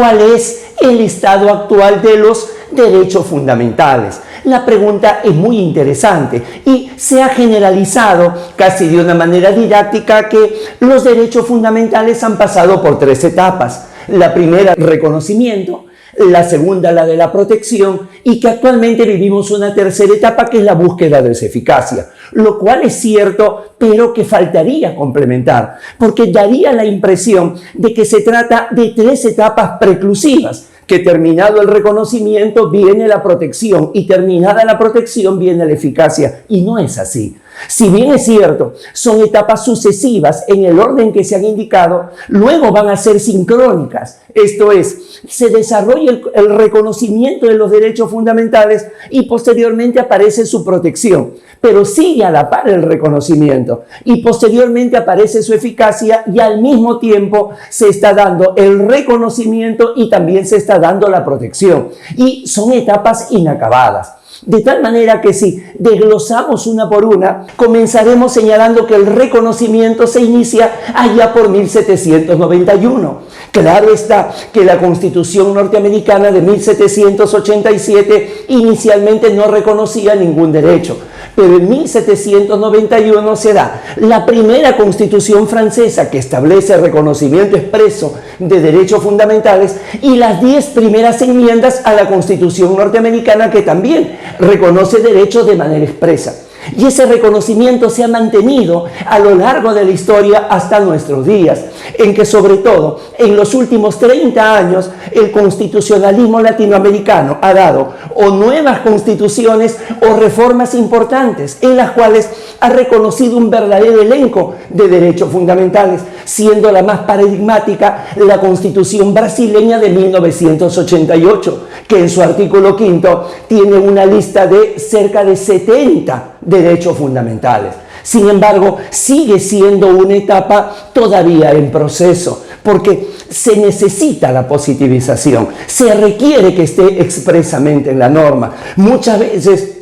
¿cuál es el estado actual de los derechos fundamentales? La pregunta es muy interesante y se ha generalizado casi de una manera didáctica que los derechos fundamentales han pasado por 3 etapas. La primera, reconocimiento; la segunda, la de la protección, y que actualmente vivimos una tercera etapa que es la búsqueda de su eficacia, lo cual es cierto, pero que faltaría complementar, porque daría la impresión de que se trata de 3 etapas preclusivas, que terminado el reconocimiento viene la protección y terminada la protección viene la eficacia, y no es así. Si bien es cierto, son etapas sucesivas en el orden que se han indicado, luego van a ser sincrónicas. Esto es, se desarrolla el reconocimiento de los derechos fundamentales y posteriormente aparece su protección, pero sigue a la par el reconocimiento y posteriormente aparece su eficacia, y al mismo tiempo se está dando el reconocimiento y también se está dando la protección, y son etapas inacabadas. De tal manera que si desglosamos una por una, comenzaremos señalando que el reconocimiento se inicia allá por 1791. Claro está que la Constitución norteamericana de 1787 inicialmente no reconocía ningún derecho, pero en 1791 se da la primera Constitución francesa que establece el reconocimiento expreso de derechos fundamentales y las 10 primeras enmiendas a la Constitución norteamericana que también reconoce derechos de manera expresa. Y ese reconocimiento se ha mantenido a lo largo de la historia hasta nuestros días, en que sobre todo en los últimos 30 años el constitucionalismo latinoamericano ha dado o nuevas constituciones o reformas importantes en las cuales ha reconocido un verdadero elenco de derechos fundamentales, siendo la más paradigmática la Constitución brasileña de 1988, que en su artículo 5 tiene una lista de cerca de 70 derechos fundamentales. Sin embargo, sigue siendo una etapa todavía en proceso, porque se necesita la positivización, se requiere que esté expresamente en la norma. Muchas veces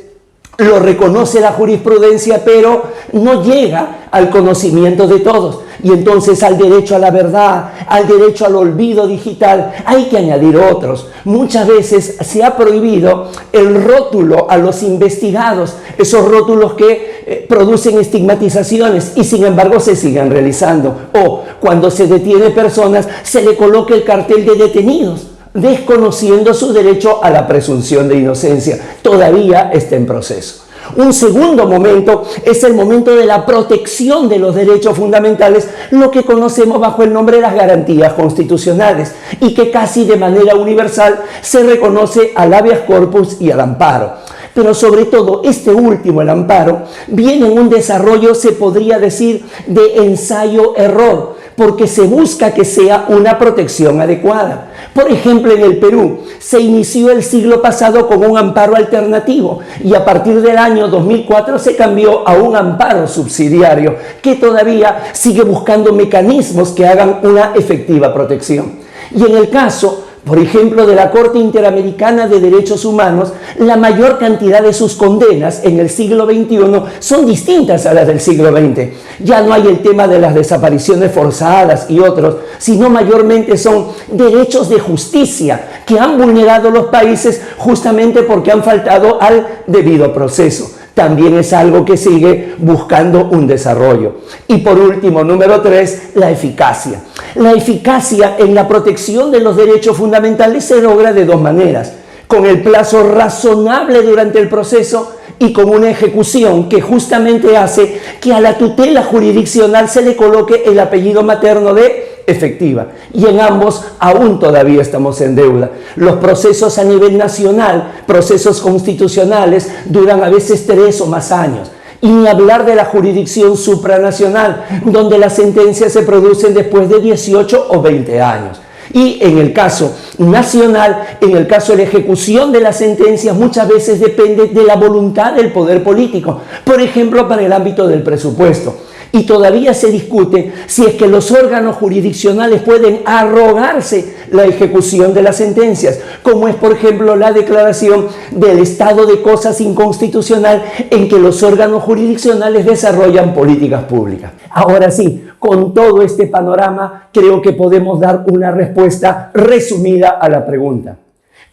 lo reconoce la jurisprudencia, pero no llega al conocimiento de todos. Y entonces al derecho a la verdad, al derecho al olvido digital, hay que añadir otros. Muchas veces se ha prohibido el rótulo a los investigados, esos rótulos que producen estigmatizaciones y sin embargo se siguen realizando. O cuando se detiene personas, se le coloca el cartel de detenidos, desconociendo su derecho a la presunción de inocencia. Todavía está en proceso. Un segundo momento es el momento de la protección de los derechos fundamentales, lo que conocemos bajo el nombre de las garantías constitucionales, y que casi de manera universal se reconoce al habeas corpus y al amparo. Pero sobre todo este último, el amparo, viene en un desarrollo, se podría decir, de ensayo-error, porque se busca que sea una protección adecuada. Por ejemplo, en el Perú se inició el siglo pasado con un amparo alternativo y a partir del año 2004 se cambió a un amparo subsidiario que todavía sigue buscando mecanismos que hagan una efectiva protección. Y en el caso, por ejemplo, de la Corte Interamericana de Derechos Humanos, la mayor cantidad de sus condenas en el siglo XXI son distintas a las del siglo XX. Ya no hay el tema de las desapariciones forzadas y otros, sino mayormente son derechos de justicia que han vulnerado los países justamente porque han faltado al debido proceso. También es algo que sigue buscando un desarrollo. Y por último, número 3, la eficacia. La eficacia en la protección de los derechos fundamentales se logra de 2 maneras: con el plazo razonable durante el proceso y con una ejecución que justamente hace que a la tutela jurisdiccional se le coloque el apellido materno de efectiva. Y en ambos aún todavía estamos en deuda. Los procesos a nivel nacional, procesos constitucionales, duran a veces 3 o más años. Y ni hablar de la jurisdicción supranacional, donde las sentencias se producen después de 18 o 20 años. Y en el caso nacional, en el caso de la ejecución de las sentencias, muchas veces depende de la voluntad del poder político. Por ejemplo, para el ámbito del presupuesto. Y todavía se discute si es que los órganos jurisdiccionales pueden arrogarse la ejecución de las sentencias, como es, por ejemplo, la declaración del estado de cosas inconstitucional en que los órganos jurisdiccionales desarrollan políticas públicas. Ahora sí, con todo este panorama, creo que podemos dar una respuesta resumida a la pregunta.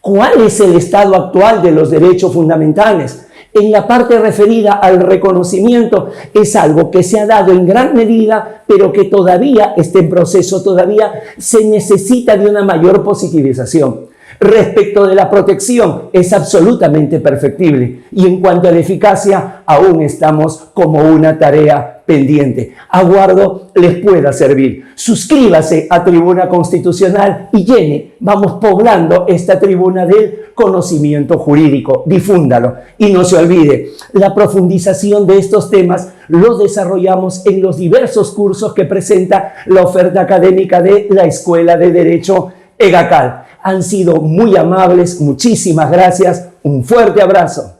¿Cuál es el estado actual de los derechos fundamentales? En la parte referida al reconocimiento es algo que se ha dado en gran medida, pero que todavía está en proceso, todavía se necesita de una mayor positivización. Respecto de la protección, es absolutamente perfectible y en cuanto a la eficacia, aún estamos como una tarea pendiente. Aguardo les pueda servir. Suscríbase a Tribuna Constitucional y vamos poblando esta tribuna del conocimiento jurídico. Difúndalo y no se olvide, la profundización de estos temas los desarrollamos en los diversos cursos que presenta la oferta académica de la Escuela de Derecho EGACAL. Han sido muy amables, muchísimas gracias, un fuerte abrazo.